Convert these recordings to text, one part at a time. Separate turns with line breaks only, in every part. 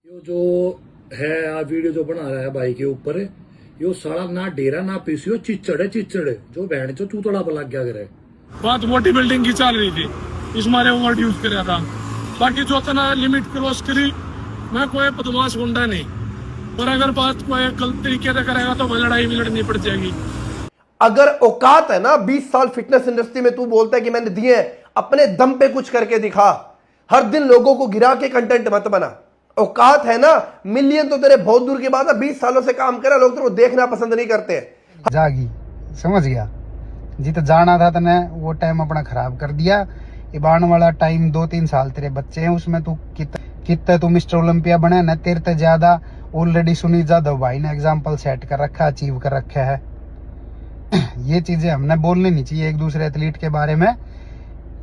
यो जो है आ वीडियो जो बना रहा है भाई के ऊपर, यो साला ना डेरा ना पीसीओ चिचड़ है जो बहन चो चूतड़ा पर लग गया करे।
बहुत मोटी बिल्डिंग की चल रही थी, इस मारे ओवर यूज कर था। बाकी जो तना लिमिट क्रॉस करी, मैं कोई बदमाश गुंडा नहीं, पर अगर बात कोई गलत तरीके से करेगा तो लड़ाई भी लड़नी पड़ जाएगी।
अगर औकात है ना 20 साल फिटनेस इंडस्ट्री में, तू बोलता है कि मैंने दिए हैं, अपने दम पे कुछ करके दिखा। हर दिन लोगों को गिरा के कंटेंट मत बना। औकात है ना, मिलियन तो तेरे बहुत दूर की बात है, 20 सालों से काम करा, लोग तेरे को देखना पसंद नहीं करते।
जागी समझ गया, जित जाना था तने वो टाइम अपना खराब कर दिया। इबान वाला टाइम 2-3 साल तेरे बच्चे हैं, उसमें तू कितने तू मिस्टर ओलंपिया बने न, तेरे से ज्यादा ऑलरेडी सुनील जाधव भाई ने एग्जाम्पल सेट कर रखा, अचीव कर रखा है। ये चीजें हमने बोलनी नहीं चाहिए एक दूसरे एथलीट के बारे में,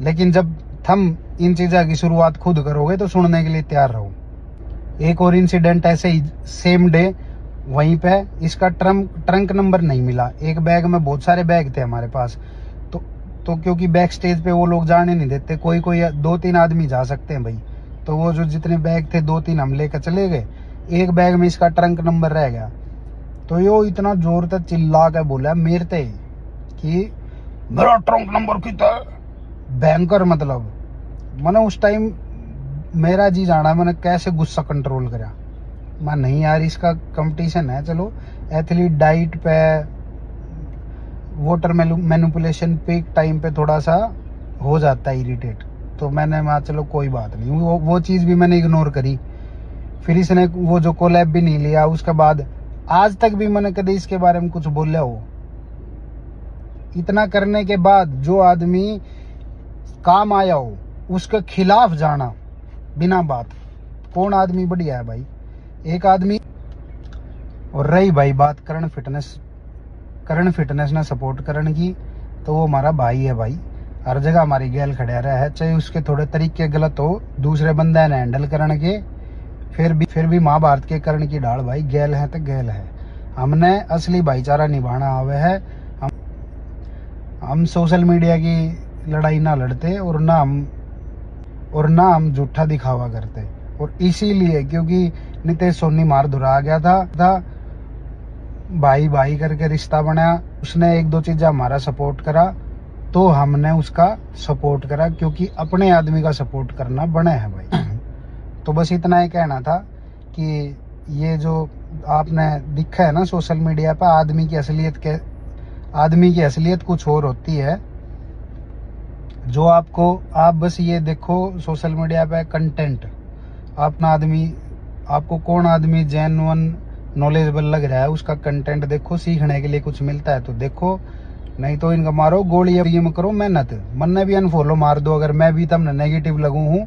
लेकिन जब हम इन चीजों की शुरुआत खुद करोगे तो सुनने के लिए तैयार रहो। एक और इंसिडेंट ऐसे ही सेम डे वहीं पे, इसका ट्रंक नंबर नहीं मिला। एक बैग में बहुत सारे बैग थे हमारे पास, तो क्योंकि बैक स्टेज पे वो लोग जाने नहीं देते, कोई 2-3 आदमी जा सकते हैं भाई, तो वो जो जितने बैग थे 2-3 हम लेकर चले गए। एक बैग में इसका ट्रंक नंबर रह गया, तो यो इतना जोर तक चिल्ला के बोला मेरे ते कि मेरा ट्रंक नंबर कितना, भयंकर। मतलब मैंने उस टाइम मेरा जी जाना, मैंने कैसे गुस्सा कंट्रोल करा। मैं नहीं यार, इसका कंपटीशन है, चलो एथलीट डाइट पे, वाटर मैनिपुलेशन पे टाइम पे थोड़ा सा हो जाता है इरिटेट, तो मैंने चलो कोई बात नहीं, वो चीज़ भी मैंने इग्नोर करी। फिर इसने वो जो कोलैब भी नहीं लिया, उसके बाद आज तक भी मैंने कभी इसके बारे में कुछ बोला हो। इतना करने के बाद जो आदमी काम आया हो उसके खिलाफ जाना बिना बात, कौन आदमी बढ़िया है भाई? एक आदमी। और रही भाई बात करण फिटनेस ने सपोर्ट करने की, तो वो हमारा भाई है भाई, हर जगह हमारी गैल खड़ा रहा है, चाहे उसके थोड़े तरीके गलत हो, दूसरे बंदे ने हैंडल करने के, फिर भी महाभारत के करण की ढाल भाई, गैल है तो गैल है। हमने असली भाईचारा निभाना आवे है, हम सोशल मीडिया की लड़ाई ना लड़ते और ना हम झूठा दिखावा करते। और इसीलिए क्योंकि नितेश सोनी मार धुरा गया था भाई करके रिश्ता बना, उसने 1-2 चीजें हमारा सपोर्ट करा तो हमने उसका सपोर्ट करा, क्योंकि अपने आदमी का सपोर्ट करना बने है भाई। तो बस इतना ही कहना था कि ये जो आपने दिखा है ना सोशल मीडिया पर, आदमी की असलियत कुछ और होती है। जो आप बस ये देखो सोशल मीडिया पे कंटेंट, अपना आदमी, आपको कौन आदमी जेन्युइन नॉलेजेबल लग रहा है उसका कंटेंट देखो, सीखने के लिए कुछ मिलता है तो देखो, नहीं तो इनका मारो गोली, ये करो मेहनत। मन भी अनफॉलो मार दो, अगर मैं भी तमने नेगेटिव लगू हूँ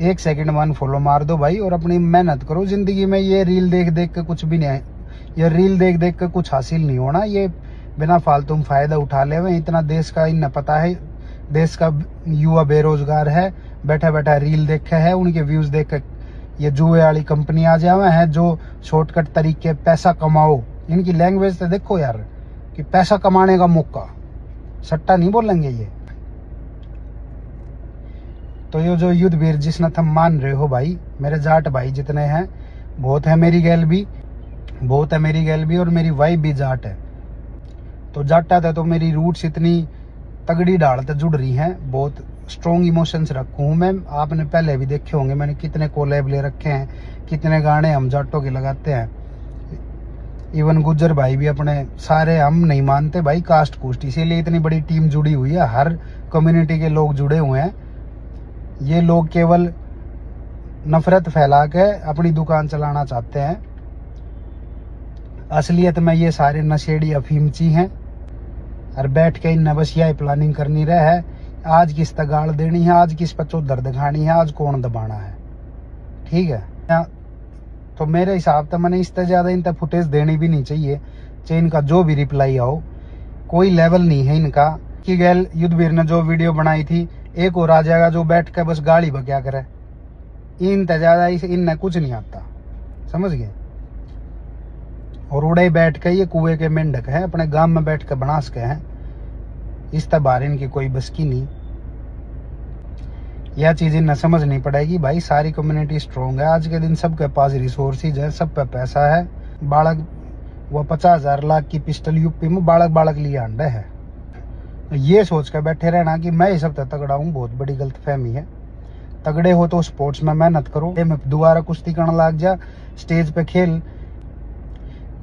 1 सेकंड में अनफॉलो मार दो भाई, और अपनी मेहनत करो। जिंदगी में ये रील देख के कुछ भी नहीं है, ये रील देख के कुछ हासिल नहीं होना, ये बिना फालतू में फायदा उठा ले हुए। इतना देश का इन्हें पता है, देश का युवा बेरोजगार है, बैठा रील देखे है, उनके व्यूज देख के ये जुए वाली कंपनी आ जावे है जो शॉर्टकट तरीके पैसा कमाओ। इनकी लैंग्वेज तो देखो यार, कि पैसा कमाने का मौका, सट्टा नहीं बोलेंगे ये। तो ये जो युद्ध वीर जिसने तुम मान रहे हो भाई, मेरे जाट भाई जितने हैं, बहुत है मेरी गैल भी, और मेरी वाइफ भी जाट है। तो जाटा था तो मेरी रूट्स इतनी तगड़ी डाल तक जुड़ रही हैं, बहुत स्ट्रॉन्ग इमोशंस रखूँ हूँ मैं। आपने पहले भी देखे होंगे मैंने कितने कोलैब ले रखे हैं, कितने गाने हम जाटों के लगाते हैं। इवन गुज्जर भाई भी अपने, सारे हम नहीं मानते भाई कास्ट कुस्ट, इसीलिए इतनी बड़ी टीम जुड़ी हुई है, हर कम्युनिटी के लोग जुड़े हुए हैं। ये लोग केवल नफरत फैला के अपनी दुकान चलाना चाहते हैं। असलियत में ये सारे नशेड़ी अफीमची हैं, और बैठ के इन्हें बस यही प्लानिंग करनी रहे है, आज किस तक गाड़ देनी है, आज किस पर चौधर दिखानी है, आज कौन दबाना है। ठीक है, तो मेरे हिसाब से मैंने इससे ज्यादा इन तक फुटेज देनी भी नहीं चाहिए, चाहे इनका जो भी रिप्लाई आओ, कोई लेवल नहीं है इनका। कि गैल युद्धवीर ने जो वीडियो बनाई थी, एक और आ जाएगा जो बैठ के बस गाली बक्या करे, इन तक ज्यादा इनने कुछ नहीं आता, समझ गए। और उड़े बैठ के ये कुएं के मेंढक है, अपने गांव में बैठ के बनास के हैं, इस तबार इनकी कोई बस की नहीं। यह चीज इन्हें समझनी पड़ेगी। भाई सारी कम्युनिटी स्ट्रोंग है, आज के दिन सबके पास रिसोर्सेज है, सब पे पैसा है। बालक वो 50,000 लाख की पिस्टल यूपी में बालक लिए अंडे है। ये सोच कर बैठे रहना कि मैं इस सबसे तगड़ा हूँ, बहुत बड़ी गलतफहमी है। तगड़े हो तो स्पोर्ट्स में मेहनत करो, दोबारा कुश्ती करने लग जा, स्टेज पे खेल।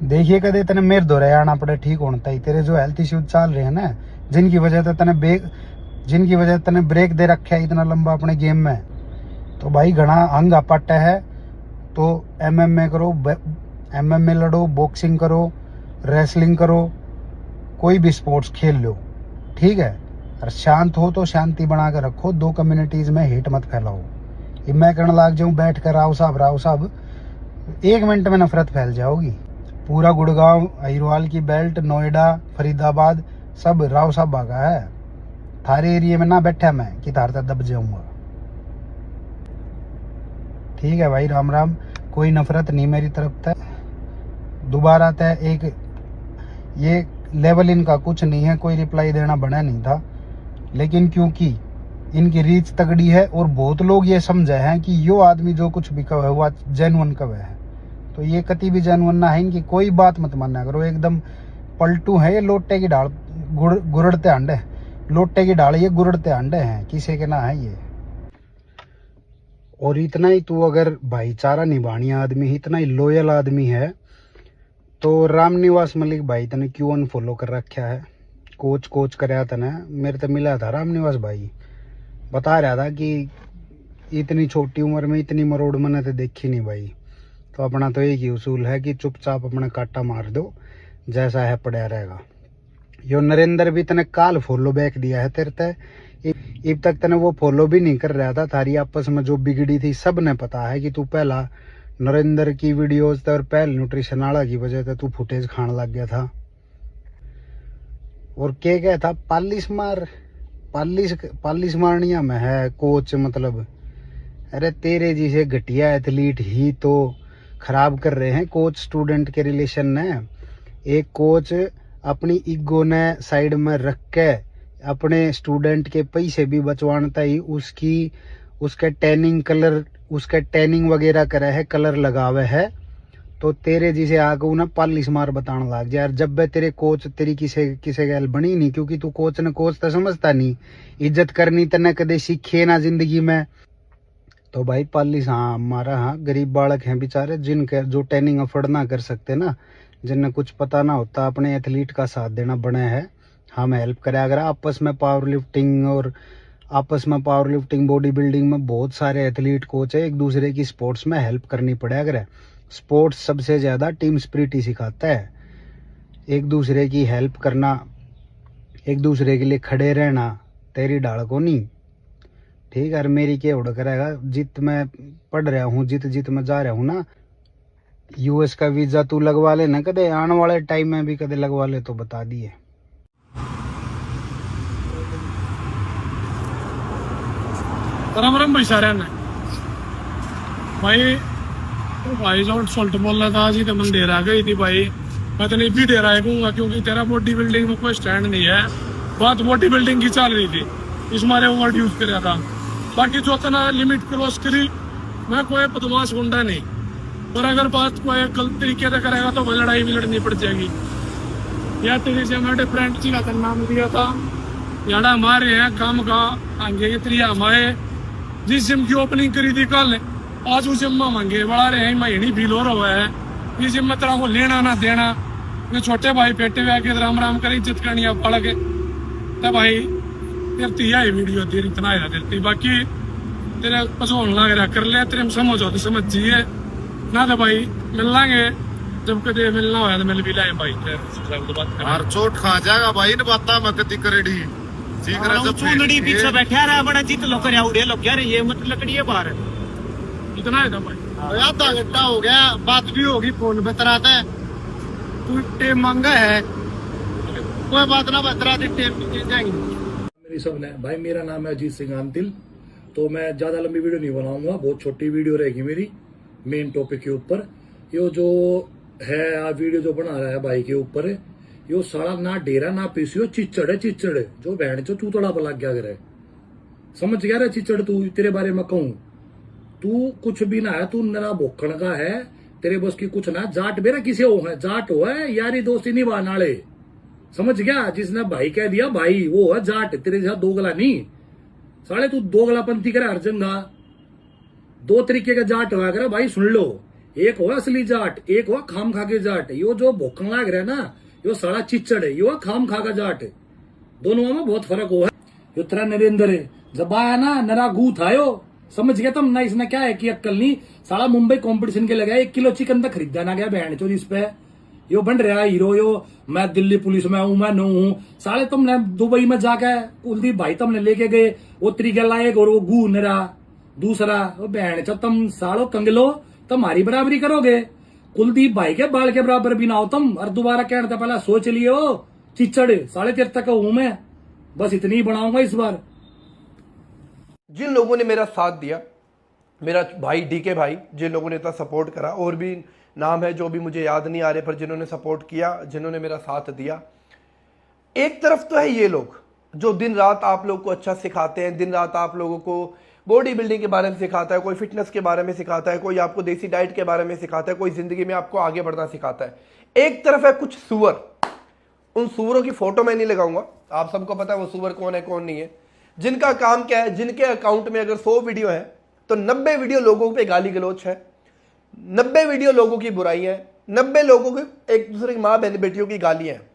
देखिए कदे तने मेरे दौरे आना पड़े ठीक होना ही। तेरे जो हेल्थ इश्यूज चल रहे हैं ना, जिनकी वजह तने ब्रेक दे रखे है इतना लंबा अपने गेम में, तो भाई घना अंग अपट है। तो MMA करो, MMA लड़ो, बॉक्सिंग करो, रेसलिंग करो, कोई भी स्पोर्ट्स खेल लो, ठीक है। और शांत हो तो शांति बना कर रखो, दो कम्युनिटीज में हेट मत फैलाओ। ये मैं करने लग जाऊं बैठ कर राव साहब 1 मिनट में नफरत फैल जाओगी। पूरा गुड़गांव, अहिरवाल की बेल्ट, नोएडा, फरीदाबाद सब राव साहब भागा है। थारे एरिया में ना बैठा मैं कि थार तक दब जाऊंगा। ठीक है भाई, राम राम। कोई नफरत नहीं मेरी तरफ तक। दोबारा तय एक ये लेवल इनका कुछ नहीं है, कोई रिप्लाई देना बना नहीं था, लेकिन क्योंकि इनकी रीच तगड़ी है और बहुत लोग ये समझे हैं कि यो आदमी जो कुछ भी कहे हुआ जेन्युइन कहे है, तो ये कति भी जेन्युइन ना है। इनकी कोई बात मत माना करो, एकदम पलटू है ये। लोटे की ढाल गुरड़ते अंडे, लोटे की ढाल ये गुरड़ते अंडे हैं, किसी के ना है ये। और इतना ही तू अगर भाईचारा निभानी आदमी, इतना ही लॉयल आदमी है, तो रामनिवास मलिक भाई तने क्यों अनफॉलो कर रखा है? कोच कराया तने, मेरे तो मिला था रामनिवास भाई, बता रहा था कि इतनी छोटी उम्र में इतनी मरोड़ मैंने तो देखी नहीं भाई। तो अपना तो एक ही उसूल है कि चुपचाप अपना काटा मार दो, जैसा है पड़ा रहेगा। यो नरेंद्र भी तने काल फॉलो बैक दिया है तेरे ते, अब तक तने वो फॉलो भी नहीं कर रहा था। थारी आपस में जो बिगड़ी थी सब ने पता है कि तू पहला नरेंद्र की वीडियोस और पहल न्यूट्रिशन वाला की वजह से तू फुटेज खाने लग गया था। और क्या था, पालिश मारनिया में है कोच, मतलब अरे तेरे जैसे घटिया एथलीट ही तो खराब कर रहे हैं कोच स्टूडेंट के रिलेशन ने। एक कोच अपनी ईगो ने साइड में रख के अपने स्टूडेंट के पैसे भी बचवाता ही उसके टैनिंग वगैरह करे है, कलर लगावे है। तो तेरे जिसे आगे उन्हें पालिश मार बताने लग जाए यार। जब वे तेरे कोच तेरी किसे गैल बनी नहीं, क्योंकि तू कोच तो समझता नहीं, इज्जत करनी तने कदे सीखे ना जिंदगी में। तो भाई पालिश हाँ हमारा, हाँ गरीब बालक हैं बेचारे जिनके जो ट्रेनिंग अफोर्ड ना कर सकते ना, जिन्हें कुछ पता ना होता, अपने एथलीट का साथ देना बने है। हम हेल्प करें अगर आपस में पावर लिफ्टिंग बॉडी बिल्डिंग में बहुत सारे एथलीट कोच है, एक दूसरे की स्पोर्ट्स में हेल्प करनी पड़े। अगर स्पोर्ट्स सबसे ज्यादा टीम स्पिरिट ही सिखाता है, एक दूसरे की हेल्प करना, एक दूसरे के लिए खड़े रहना, तेरी डाल को नहीं। ठीक है, मेरी क्या उड़ करेगा, जित मैं पढ़ रहा हूँ, जित मैं जा रहा हूँ ना, US का वीजा तू लगवा ले ना, कदे आने वाले टाइम में भी कदे लगवा ले तो बता दिए।
राम भाई सारे ने भाई जो सॉल्ट बोल रहा था जी, तो मन देर आ गई थी भाई। मैं तो नहीं भी दे रहा कहूँगा, क्योंकि तेरा बॉडी बिल्डिंग में कोई स्टैंड नहीं है। बात बॉडी बिल्डिंग की चल रही थी, इस मारे ओवर यूज कर रहा था। बाकी जो तना लिमिट क्रॉस करी, मैं कोई बदमाश गुंडा नहीं, पर अगर बात कोई गलत तरीके से करेगा तो वह लड़ाई भी लड़नी पड़ जाएगी। या तेरे से मेरे फ्रेंड जी का नाम दिया था, याड़ा हमारे हैं काम का आगे के त्रिया हमारे जिस जिम की ओपनिंग करी थी कल, आज उस जिम में मांगे बड़ा रहे महीने फील हो रहा है। इस जिम में तेरा को लेना ना देना, ये छोटे भाई पेटे हुए के राम कर इज्जत करनी है पड़ के, तब भाई तेरती है वीडियो तेरी इतना ही देती। बाकी तेरे पसोन लग रहा कर ले, तेरे समझ हो तो समझ चाहिए ना, तो भाई मिल लांगे जब कदे मिलना हो तो मिल भी लाए भाई।
हर चोट खा जाएगा भाई, इन बाता में कति करेडी
चूनड़ी पीछे बैठा रहा बड़ा जीत लो कर उड़े लो क्या रे, ये मत लकड़ी है बाहर
इतना है था भाई।
आधा घंटा हो गया, बात भी होगी, फोन बतराता है तू टेम मांगा है, कोई बात ना बतराते टेम जाएंगे
मेरी सब ने। भाई मेरा नाम है अजीत सिंह आंतिल, तो मैं ज्यादा लंबी वीडियो नहीं बनाऊंगा, बहुत छोटी वीडियो रहेगी मेरी मेन टॉपिक के ऊपर। यो जो है वीडियो जो बना रहा है भाई के ऊपर, यो साला ना डेरा ना पीसियो चिचड़ है, जो बहन चो चूतड़ा पर लग गया करे। समझ गया रे चिचड़? तू तेरे बारे में कहूं, तू कुछ भी ना है, तू नरा भोखण का है, तेरे बस की कुछ ना। जाट मेरा किसे हो है, जाट हो है, यारी दोस्ती निभाने वाले, समझ गया? जिसने भाई कह दिया भाई वो है जाट, तेरे जैसा दोगला नहीं। साले तू दोगलापंथी करे हर जगह। दो तरीके का जाट हुआ करे भाई, सुन लो। एक हो असली जाट, एक हो खाम खा के जाट। यो जो भोखण लाग रहा है ना, यो साला चिच्चड़ है, यो खाम खा का जाट। दोनों में बहुत फर्क हो है। यो तेरा नरेंद्र है, जब आया ना नरा गूथ आयो, समझ गया तुम ना? इसने क्या है कि अक्कल नहीं। साला मुंबई कंपटीशन के लगाया 1 किलो चिकन तक खरीदा ना गया बहन चोद इस पे। यो बन रहा है हीरो, यो मैं दिल्ली पुलिस में हूं, मैं नो हूं। साले तुमने दुबई में जाके कुलदीप भाई तुमने लेके गए, वो तरीका लाएगा और वो गू नरा दूसरा। वो बहन चो तुम सालो कंगलो, तुम्हारी बराबरी करोगे? कुलदीप भाई के बाल के बराबर भी ना हो तुम। और दोबारा कहने था पहला सोच लियो चिच्चड़, 3.5 तक हूं मैं, बस इतनी ही बनाऊंगा इस बार।
जिन लोगों ने मेरा साथ दिया, मेरा भाई डीके भाई, जिन लोगों ने इतना सपोर्ट करा, और भी नाम है जो भी मुझे याद नहीं आ रहे, पर जिन्होंने सपोर्ट किया, जिन्होंने मेरा साथ दिया। एक तरफ तो है ये लोग जो दिन रात आप लोग को अच्छा सिखाते हैं, दिन रात आप लोगों को बॉडी बिल्डिंग के बारे में सिखाता है, कोई फिटनेस के बारे में सिखाता है, कोई आपको देसी डाइट के बारे में सिखाता है, कोई जिंदगी में आपको आगे बढ़ना सिखाता है। एक तरफ है कुछ सुअर, उन सुअरों की फोटो मैं नहीं लगाऊंगा, आप सबको पता है वो सुअर कौन है कौन नहीं है, जिनका काम क्या है, जिनके अकाउंट में अगर 100 वीडियो है तो 90 वीडियो लोगों पे गाली गलौच है, 90 वीडियो लोगों की बुराई है, 90 लोगों की एक दूसरे की माँ बहन बेटियों की गालियां हैं।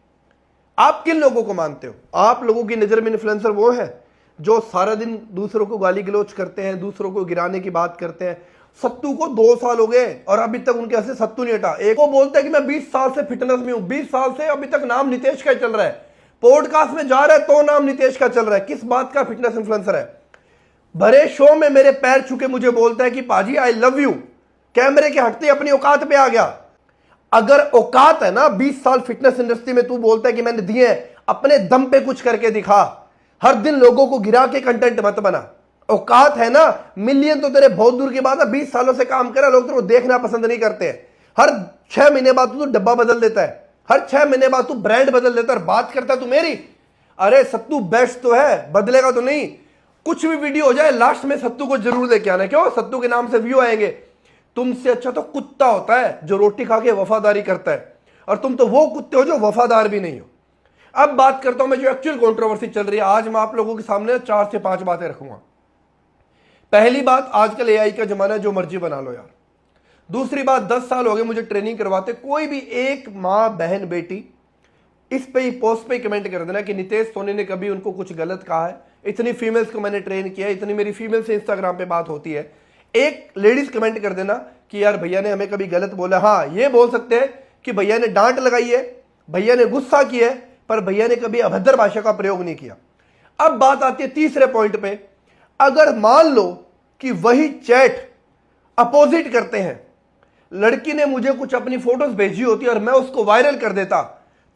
आप किन लोगों को मानते हो? आप लोगों की नजर में इन्फ्लुएंसर वो है जो सारा दिन दूसरों को गाली गलौच करते हैं, दूसरों को गिराने की बात करते हैं। सत्तू को 2 साल हो गए और अभी तक उनके ऐसे सत्तू नहीं हटा। एक वो बोलता है कि मैं 20 साल से फिटनेस में हूं, 20 साल से, अभी तक नाम नितेश का चल रहा है, पॉडकास्ट में जा रहा है तो नाम नितेश का चल रहा है। किस बात का फिटनेस इन्फ्लुएंसर है? भरे शो में मेरे पैर छू के मुझे बोलता है कि पाजी आई लव यू, कैमरे के हटते अपनी औकात पे आ गया। अगर औकात है ना 20 साल फिटनेस इंडस्ट्री में, तू बोलता है कि मैंने दिए हैं, अपने दम पे कुछ करके दिखा। हर दिन लोगों को गिरा के कंटेंट मत बना। औकात है ना, मिलियन तो तेरे बहुत दूर की बात है, 20 सालों से काम करा, लोग तेरे को देखना पसंद नहीं करते हैं। हर 6 महीने बाद तू डब्बा बदल देता है, हर 6 महीने बाद तू ब्रांड बदल देता है, बात करता तू मेरी। अरे सत्तू बेस्ट तो है, बदलेगा तो नहीं। कुछ भी वीडियो हो जाए लास्ट में सत्तू को जरूर लेके आना। क्यों? सत्तू के नाम से व्यू आएंगे। तुमसे अच्छा तो कुत्ता होता है जो रोटी खा के वफादारी करता है, और तुम तो वो कुत्ते हो जो वफादार भी नहीं हो। अब बात करता हूं मैं जो एक्चुअल कंट्रोवर्सी चल रही है। आज मैं आप लोगों के सामने 4 से 5 बातें रखूंगा। पहली बात, आजकल एआई का जमाना है, जो मर्जी बना लो यार। दूसरी बात, 10 साल हो गए मुझे ट्रेनिंग करवाते, कोई भी एक मां बहन बेटी इस पे ही पोस्ट पे कमेंट कर देना कि नितेश सोनी ने कभी उनको कुछ गलत कहा है। इतनी फीमेल्स को मैंने ट्रेन किया, इतनी मेरी फीमेल से इंस्टाग्राम पे बात होती है। एक लेडीज कमेंट कर देना कि यार भैया ने हमें कभी गलत बोला। हाँ, ये बोल सकते हैं कि भैया ने डांट लगाई है, भैया ने गुस्सा किया है, पर भैया ने कभी अभद्र भाषा का प्रयोग नहीं किया। अब बात आती है तीसरे पॉइंट पे। अगर मान लो कि वही चैट अपोजिट करते हैं, लड़की ने मुझे कुछ अपनी फोटोज भेजी होती और मैं उसको वायरल कर देता,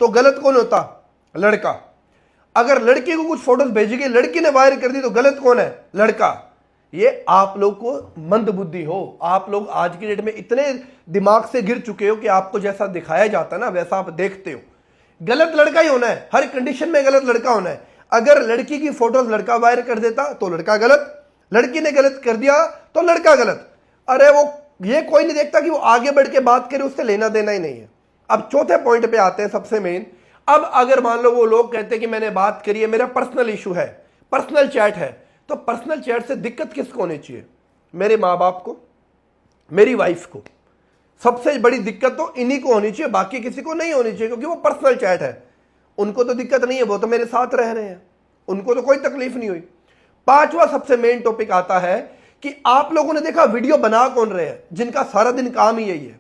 तो गलत कौन होता? लड़का। अगर लड़की को कुछ फोटोज भेजी गई, लड़की ने वायरल कर दी, तो गलत कौन है? लड़का। ये आप लोग को मंद बुद्धि हो, आप लोग आज की डेट में इतने दिमाग से गिर चुके हो कि आपको जैसा दिखाया जाता है ना वैसा आप देखते हो। गलत लड़का ही होना है, हर कंडीशन में गलत लड़का होना है। अगर लड़की की फोटोज लड़का वायरल कर देता तो लड़का गलत, लड़की ने गलत कर दिया तो लड़का गलत। अरे वो ये कोई नहीं देखता कि वो आगे बढ़ के बात करे, उससे लेना देना ही नहीं है। अब चौथे पॉइंट पे आते हैं, सबसे मेन। अब अगर मान लो वो लोग कहते हैं कि मैंने बात करी है, मेरा पर्सनल इशू है, पर्सनल चैट है, तो पर्सनल चैट से दिक्कत किसको होनी चाहिए? मेरे माँ बाप को, मेरी वाइफ को। सबसे बड़ी दिक्कत तो इन्हीं को होनी चाहिए, बाकी किसी को नहीं होनी चाहिए, क्योंकि वो पर्सनल चैट है। उनको तो दिक्कत नहीं है, वो तो मेरे साथ रह रहे हैं, उनको तो कोई तकलीफ नहीं हुई। 5वां सबसे मेन टॉपिक आता है कि आप लोगों ने देखा वीडियो बना कौन रहे हैं, जिनका सारा दिन काम ही यही है,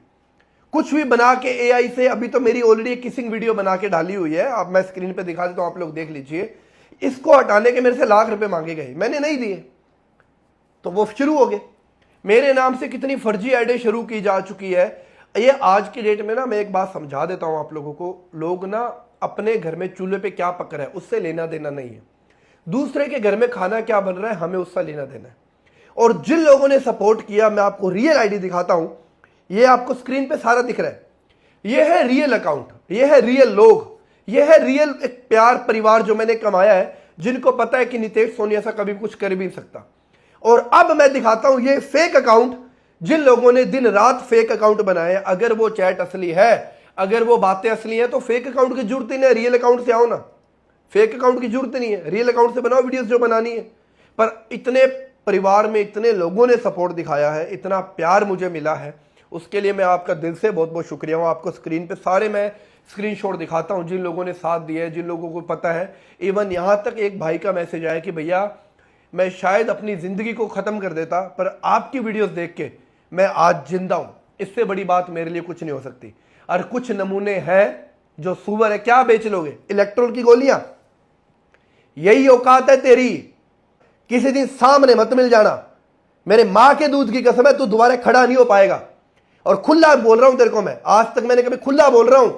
कुछ भी बना के एआई से। अभी तो मेरी ऑलरेडी एक किसिंग वीडियो बना के डाली हुई है, अब मैं स्क्रीन पे दिखा देता हूं, आप लोग देख लीजिए। इसको हटाने के मेरे से लाख रुपए मांगे गए, मैंने नहीं दिए, तो वो शुरू हो गए। मेरे नाम से कितनी फर्जी ऐडें शुरू की जा चुकी है। ये आज की डेट में ना, मैं एक बात समझा देता हूं आप लोगों को, लोग ना अपने घर में चूल्हे पे क्या पक रहा है उससे लेना देना नहीं है, दूसरे के घर में खाना क्या बन रहा है हमें उससे लेना देना है। और जिन लोगों ने सपोर्ट किया, मैं आपको रियल आईडी दिखाता हूं, ये आपको स्क्रीन पे सारा दिख रहा है, ये है रियल अकाउंट, ये है रियल लोग, ये है रियल एक प्यार परिवार जो मैंने कमाया है, जिनको पता है कि नितेश सोनी ऐसा कभी कुछ कर भी नहीं सकता। और अब मैं दिखाता हूं ये फेक अकाउंट, जिन लोगों ने दिन रात फेक अकाउंट बनाए। अगर वो चैट असली है, अगर वो बातें असली हैं, तो फेक अकाउंट की जरूरत ही नहीं है, रियल अकाउंट से आओ ना। फेक अकाउंट की जरूरत नहीं है, रियल अकाउंट से बनाओ वीडियोस जो बनानी है। पर इतने परिवार में इतने लोगों ने सपोर्ट दिखाया है, इतना प्यार मुझे मिला है, उसके लिए मैं आपका दिल से बहुत बहुत शुक्रिया हूँ। आपको स्क्रीन पे सारे मैं स्क्रीनशॉट दिखाता हूँ जिन लोगों ने साथ दिया है, जिन लोगों को पता है। इवन यहाँ तक एक भाई का मैसेज आया कि भैया मैं शायद अपनी ज़िंदगी को ख़त्म कर देता, पर आपकी वीडियोस देख के मैं आज जिंदा हूँ। इससे बड़ी बात मेरे लिए कुछ नहीं हो सकती। और कुछ नमूने हैं जो सुअर है, क्या बेच लोगे? इलेक्ट्रोल की गोलियां? यही औकात है तेरी? किसी दिन सामने मत मिल जाना, मेरे मां के दूध की कसम है, तू दोबारा खड़ा नहीं हो पाएगा। और खुला बोल रहा हूं तेरे को, मैं आज तक मैंने कभी खुला बोल रहा हूं,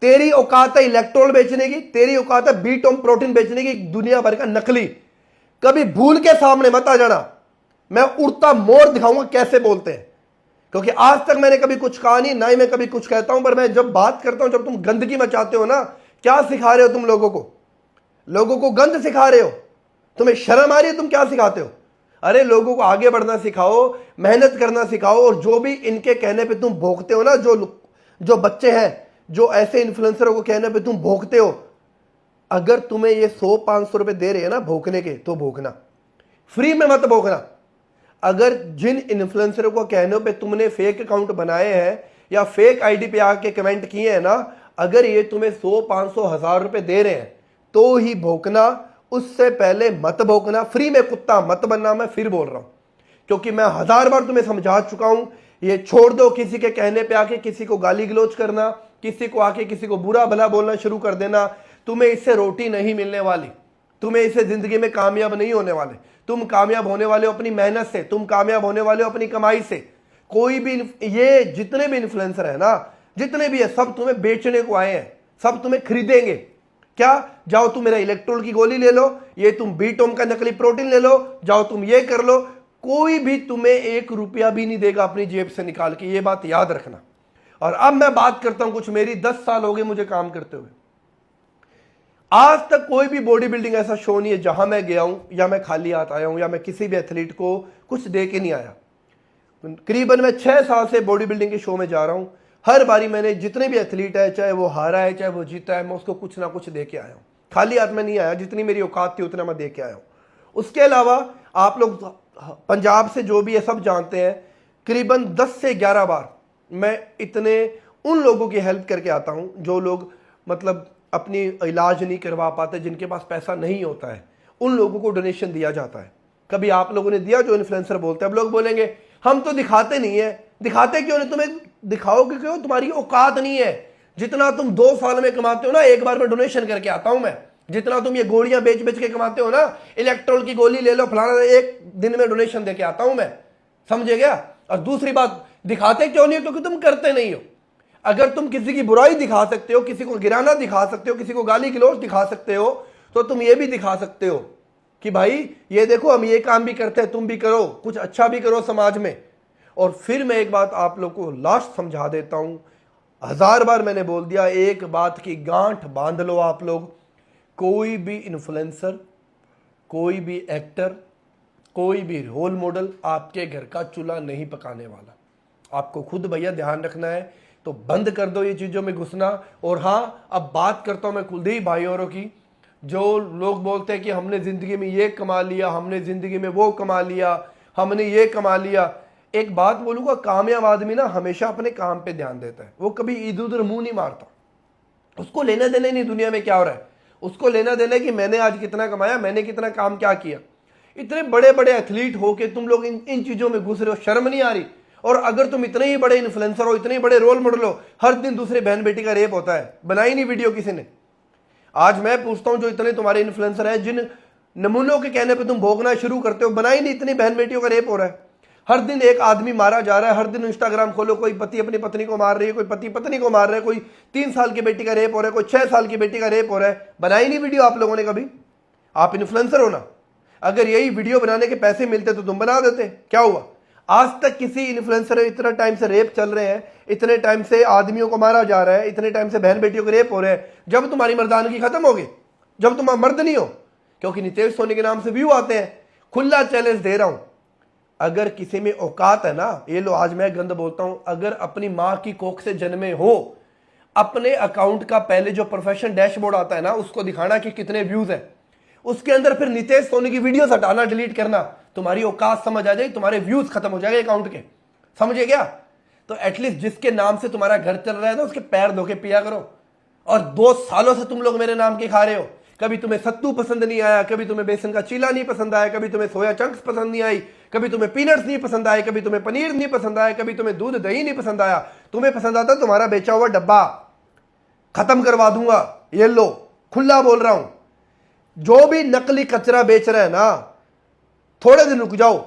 तेरी औकात है इलेक्ट्रोल बेचने की, तेरी औकात है बीटोम प्रोटीन बेचने की, दुनिया भर का नकली। कभी भूल के सामने मत आ जाना, मैं उड़ता मोर दिखाऊंगा कैसे बोलते हैं। क्योंकि आज तक मैंने कभी कुछ कहा नहीं, ना ही मैं कभी कुछ कहता हूं, पर मैं जब बात करता हूं, जब तुम गंदगी मचाते हो ना, क्या सिखा रहे हो तुम लोगों को? लोगों को गंद सिखा रहे हो। तुम्हें शर्म आ रही है? तुम क्या सिखाते हो? अरे लोगों को आगे बढ़ना सिखाओ, मेहनत करना सिखाओ। और जो भी इनके कहने पे तुम भोगते हो ना, जो बच्चे हैं, जो ऐसे इन्फ्लुएंसरों को कहने पे तुम भोगते हो, अगर तुम्हें ये 100-500 रुपए दे रहे हैं ना भोगने के, तो भोगना, फ्री में मत भोगना। अगर जिन इन्फ्लुएंसरों को कहने पे तुमने फेक अकाउंट बनाए हैं या फेक आईडी पे आके कमेंट किए हैं ना, अगर ये तुम्हें 100-500 1000 रुपए दे रहे हैं तो ही भोगना, उससे पहले मत भोगना। फ्री में कुत्ता मत बनना, मैं फिर बोल रहा हूं, क्योंकि मैं 1000 बार तुम्हें समझा चुका हूं। ये छोड़ दो किसी के कहने पे आके किसी को गाली गलौज करना, किसी को आके किसी को बुरा भला बोलना शुरू कर देना। तुम्हें इससे रोटी नहीं मिलने वाली, तुम्हें इससे जिंदगी में कामयाब नहीं होने वाले। तुम कामयाब होने वाले हो अपनी मेहनत से, तुम कामयाब होने वाले हो अपनी कमाई से। कोई भी, ये जितने भी इन्फ्लुएंसर है ना, जितने भी है, सब तुम्हें बेचने को आए हैं, सब तुम्हें खरीदेंगे। क्या? जाओ तुम मेरा इलेक्ट्रोल की गोली ले लो, ये तुम बीटोम का नकली प्रोटीन ले लो, जाओ तुम ये कर लो। कोई भी तुम्हें 1 रुपया भी नहीं देगा अपनी जेब से निकाल के, ये बात याद रखना। और अब मैं बात करता हूं, कुछ मेरी 10 साल हो गए मुझे काम करते हुए, आज तक कोई भी बॉडी बिल्डिंग ऐसा शो नहीं है जहां मैं गया हूं या मैं खाली हाथ आया हूं या मैं किसी भी एथलीट को कुछ दे के नहीं आया। करीबन मैं 6 साल से बॉडी बिल्डिंग के शो में जा रहा हूं। हर बारी मैंने जितने भी एथलीट है, चाहे वो हारा है चाहे वो जीता है, मैं उसको कुछ ना कुछ दे के आया हूं। खाली हाथ में नहीं आया, जितनी मेरी औकात थी उतना मैं दे के आया हूं। उसके अलावा आप लोग पंजाब से जो भी है सब जानते हैं, करीबन 10 से 11 बार मैं इतने उन लोगों की हेल्प करके आता हूं जो लोग मतलब अपनी इलाज नहीं करवा पाते, जिनके पास पैसा नहीं होता है, उन लोगों को डोनेशन दिया जाता है। कभी आप लोगों ने दिया? जो इन्फ्लुएंसर बोलते हैं, अब लोग बोलेंगे हम तो दिखाते नहीं है। दिखाते क्यों नहीं? तुम्हें दिखाओगे क्यों? तुम्हारी औकात नहीं है। जितना तुम 2 साल में कमाते हो ना, एक बार में डोनेशन करके आता हूं मैं। जितना तुम ये गोलियां बेच बेच के कमाते हो ना, इलेक्ट्रोल की गोली ले लो फलाना, एक दिन में डोनेशन देके आता हूं मैं, समझे क्या? और दूसरी बात, दिखाते क्यों नहीं हो? क्योंकि तुम करते नहीं हो। अगर तुम किसी की बुराई दिखा सकते हो, किसी को गिराना दिखा सकते हो, किसी को गाली गलौज दिखा सकते हो, तो तुम ये भी दिखा सकते हो कि भाई ये देखो हम ये काम भी करते हैं, तुम भी करो, कुछ अच्छा भी करो समाज में। और फिर मैं एक बात आप लोग को लास्ट समझा देता हूं, 1000 बार मैंने बोल दिया, एक बात की गांठ बांध लो आप लोग। कोई भी इन्फ्लुएंसर, कोई भी एक्टर, कोई भी रोल मॉडल आपके घर का चूल्हा नहीं पकाने वाला। आपको खुद भैया ध्यान रखना है, तो बंद कर दो ये चीज़ों में घुसना। और हाँ, अब बात करता हूँ मैं कुलदीप भाई औरों की, जो लोग बोलते हैं कि हमने ज़िंदगी में ये कमा लिया, हमने ज़िंदगी में वो कमा लिया, हमने ये कमा लिया। एक बात बोलूँगा, कामयाब आदमी ना हमेशा अपने काम पे ध्यान देता है, वो कभी इधर उधर मुंह नहीं मारता। उसको लेना देना नहीं दुनिया में क्या हो रहा है, उसको लेना देना कि मैंने आज कितना कमाया, मैंने कितना काम क्या किया। इतने बड़े बड़े एथलीट हो के तुम लोग इन चीज़ों में घुस रहे हो, शर्म नहीं आ रही? और अगर तुम इतने ही बड़े इन्फ्लुएंसर हो, इतने ही बड़े रोल मॉडल हो, हर दिन दूसरे बहन बेटी का रेप होता है, बनाई नहीं वीडियो किसी ने। आज मैं पूछता हूं, जो इतने तुम्हारे इन्फ्लुएंसर हैं, जिन नमूनों के कहने पे तुम भोगना शुरू करते हो, बनाई नहीं, इतनी बहन बेटियों का रेप हो रहा है। हर दिन एक आदमी मारा जा रहा है, हर दिन इंस्टाग्राम खोलो, कोई पति अपनी पत्नी को मार रही है, कोई पति पत्नी को मार रहा है, कोई 3 साल की बेटी का रेप हो रहा है, कोई 6 साल की बेटी का रेप हो रहा है। बनाई नहीं वीडियो आप लोगों ने कभी? आप इन्फ्लुएंसर हो ना, अगर यही वीडियो बनाने के पैसे मिलते तो तुम बना देते। क्या हुआ? आज तक किसी इन्फ्लुएंसर, इतना टाइम से रेप चल रहे हैं, इतने टाइम से आदमियों को मारा जा रहा है, इतने टाइम से बहन बेटियों के रेप हो रहे हैं। जब तुम्हारी मर्दानगी खत्म होगी, जब तुम मर्द नहीं हो, क्योंकि नितेश सोनी के नाम से व्यू आते हैं। खुला चैलेंज दे रहा हूं, अगर किसी में औकात है ना, ये लो आज मैं गंद बोलता हूं, अगर अपनी मां की कोख से जन्मे हो, अपने अकाउंट का पहले जो प्रोफेशनल डैशबोर्ड आता है ना, उसको दिखाना कि कितने व्यूज है, उसके अंदर फिर नितेश सोनी की वीडियोस हटाना, डिलीट करना, तुम्हारी औकात समझ आ जाएगी, तुम्हारे व्यूज खत्म हो जाएंगे अकाउंट के, समझे क्या? तो एटलीस्ट जिसके नाम से तुम्हारा घर चल रहा है ना, उसके पैर धो के पिया करो। और 2 सालों से तुम लोग मेरे नाम के खा रहे हो, कभी तुम्हें सत्तू पसंद नहीं आया, कभी तुम्हें बेसन का चीला नहीं पसंद आया, कभी तुम्हें सोया चंक्स पसंद नहीं आई, कभी तुम्हें पीनट्स नहीं पसंद आए, कभी तुम्हें पनीर नहीं पसंद आया, कभी तुम्हें दूध दही नहीं पसंद आया। तुम्हें पसंद आता तुम्हारा बेचा हुआ डब्बा खत्म करवा दूंगा, ये लो खुला बोल रहा हूं। जो भी नकली कचरा बेच रहा है ना, थोड़े दिन रुक जाओ,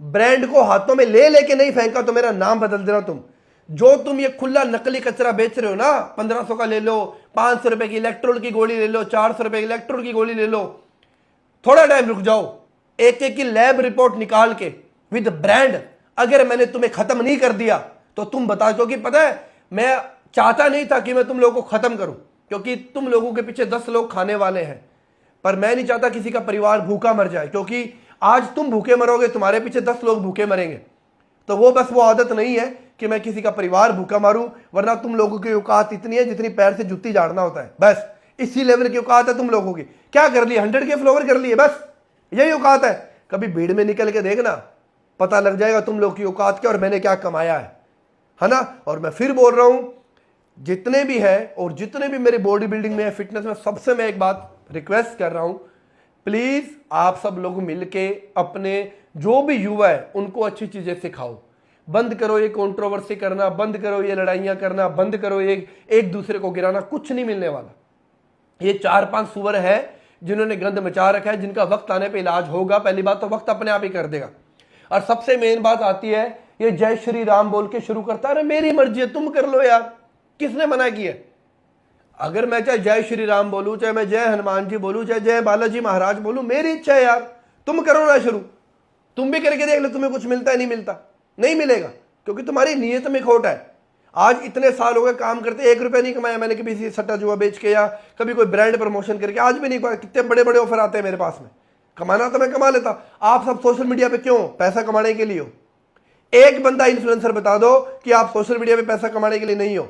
ब्रांड को हाथों में ले लेके नहीं फेंका तो मेरा नाम बदल देना तुम। जो तुम ये खुला नकली कचरा बेच रहे हो ना, 1500 का ले लो, 500 रुपए की इलेक्ट्रोल की गोली ले लो, 400 रुपए की इलेक्ट्रोल की गोली ले लो, थोड़ा टाइम रुक जाओ, एक एक की लैब रिपोर्ट निकाल के विद ब्रांड अगर मैंने तुम्हें खत्म नहीं कर दिया तो तुम बता दो कि पता है मैं चाहता नहीं था कि मैं तुम लोगों को खत्म करूं, क्योंकि तुम लोगों के पीछे 10 लोग खाने वाले हैं, पर मैं नहीं चाहता किसी का परिवार भूखा मर जाए, क्योंकि आज तुम भूखे मरोगे, तुम्हारे पीछे 10 लोग भूखे मरेंगे। तो वो बस वो आदत नहीं है कि मैं किसी का परिवार भूखा मारूं, वरना तुम लोगों की औकात इतनी है जितनी पैर से जुत्ती झाड़ना होता है, बस इसी लेवल की औकात है तुम लोगों की। क्या कर लिए? 100 के फ्लोवर कर लिए, बस यही औकात है। कभी भीड़ में निकल के देखना, पता लग जाएगा तुम लोग की औकात क्या और मैंने क्या कमाया है ना। और मैं फिर बोल रहा हूं, जितने भी है और जितने भी मेरे बॉडी बिल्डिंग में, फिटनेस में, सबसे मैं एक बात रिक्वेस्ट कर रहा हूं, प्लीज आप सब लोग मिलके अपने जो भी युवा है उनको अच्छी चीजें सिखाओ। बंद करो ये कंट्रोवर्सी करना, बंद करो ये लड़ाइयां करना, बंद करो ये एक दूसरे को गिराना, कुछ नहीं मिलने वाला। ये 4-5 सुअर है जिन्होंने गंद मचा रखा है, जिनका वक्त आने पे इलाज होगा। पहली बात तो वक्त अपने आप ही कर देगा। और सबसे मेन बात आती है, ये जय श्री राम बोल के शुरू करता है, अरे मेरी मर्जी है, तुम कर लो यार, किसने मना किया? अगर मैं चाहे जय श्री राम बोलूं, चाहे मैं जय हनुमान जी बोलूं, चाहे जय बालाजी महाराज बोलूं, मेरी इच्छा है यार, तुम करो ना शुरू। तुम भी करके देख लो, तुम्हें कुछ मिलता है? नहीं मिलता, नहीं मिलेगा, क्योंकि तुम्हारी नीयत में खोट है। आज इतने साल हो गए काम करते, 1 रुपया नहीं कमाया मैंने कभी से सट्टा जुआ बेच के या कभी कोई ब्रांड प्रमोशन करके, आज भी नहीं पाया। कितने बड़े बड़े ऑफर आते हैं मेरे पास में, कमाना तो मैं कमा लेता। आप सब सोशल मीडिया पे क्यों? पैसा कमाने के लिए हो। एक बंदा इन्फ्लुएंसर बता दो कि आप सोशल मीडिया पे पैसा कमाने के लिए नहीं हो।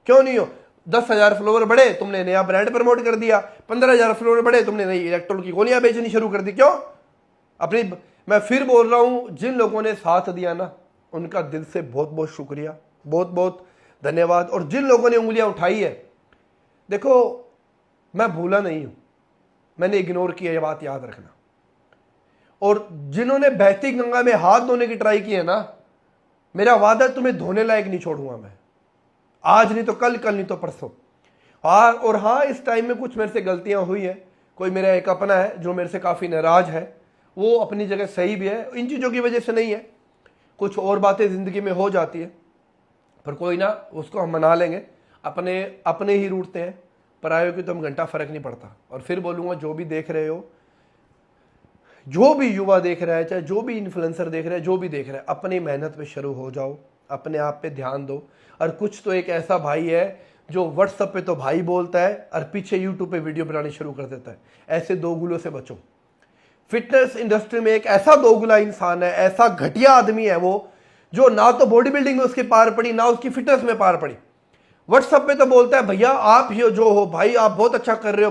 क्यों नहीं हो? 10,000 फॉलोवर बढ़े, तुमने नया ब्रांड प्रमोट कर दिया। 15,000 फॉलोवर बढ़े, तुमने नई इलेक्ट्रोल की गोलियां बेचनी शुरू कर दी। क्यों? अपनी, मैं फिर बोल रहा हूं, जिन लोगों ने साथ दिया ना, उनका दिल से बहुत बहुत शुक्रिया, बहुत बहुत धन्यवाद। और जिन लोगों ने उंगलियां उठाई है, देखो मैं भूला नहीं हूं, मैंने इग्नोर किया, ये बात याद रखना। और जिन्होंने बहती गंगा में हाथ धोने की ट्राई की है ना, मेरा वादा तुम्हें धोने लायक नहीं छोड़ूंगा मैं। आज नहीं तो कल, कल नहीं तो परसों। हाँ, और हाँ, इस टाइम में कुछ मेरे से गलतियां हुई है। कोई मेरा एक अपना है जो मेरे से काफ़ी नाराज है, वो अपनी जगह सही भी है, इन चीज़ों की वजह से नहीं है, कुछ और बातें ज़िंदगी में हो जाती है, पर कोई ना, उसको हम मना लेंगे। अपने अपने ही रूठते हैं, परायों की तो हम घंटा फ़र्क नहीं पड़ता। और फिर बोलूँगा, जो भी देख रहे हो, जो भी युवा देख रहा है, चाहे जो भी इन्फ्लुएंसर देख रहा है, जो भी देख रहा है, अपनी मेहनत पे शुरू हो जाओ, अपने आप पे ध्यान दो। और कुछ तो एक ऐसा भाई है जो व्हाट्सएप पे तो भाई बोलता है और पीछे यूट्यूब पे वीडियो बनानी शुरू कर देता है। ऐसे दोगुलों से बचो। फिटनेस इंडस्ट्री में एक ऐसा दोगुला इंसान है, ऐसा घटिया आदमी है वो, जो ना तो बॉडी बिल्डिंग में उसकी पार पड़ी, ना उसकी फिटनेस में पार पड़ी। व्हाट्सएप पे तो बोलता है भैया आप ही जो हो भाई, आप बहुत अच्छा कर रहे हो।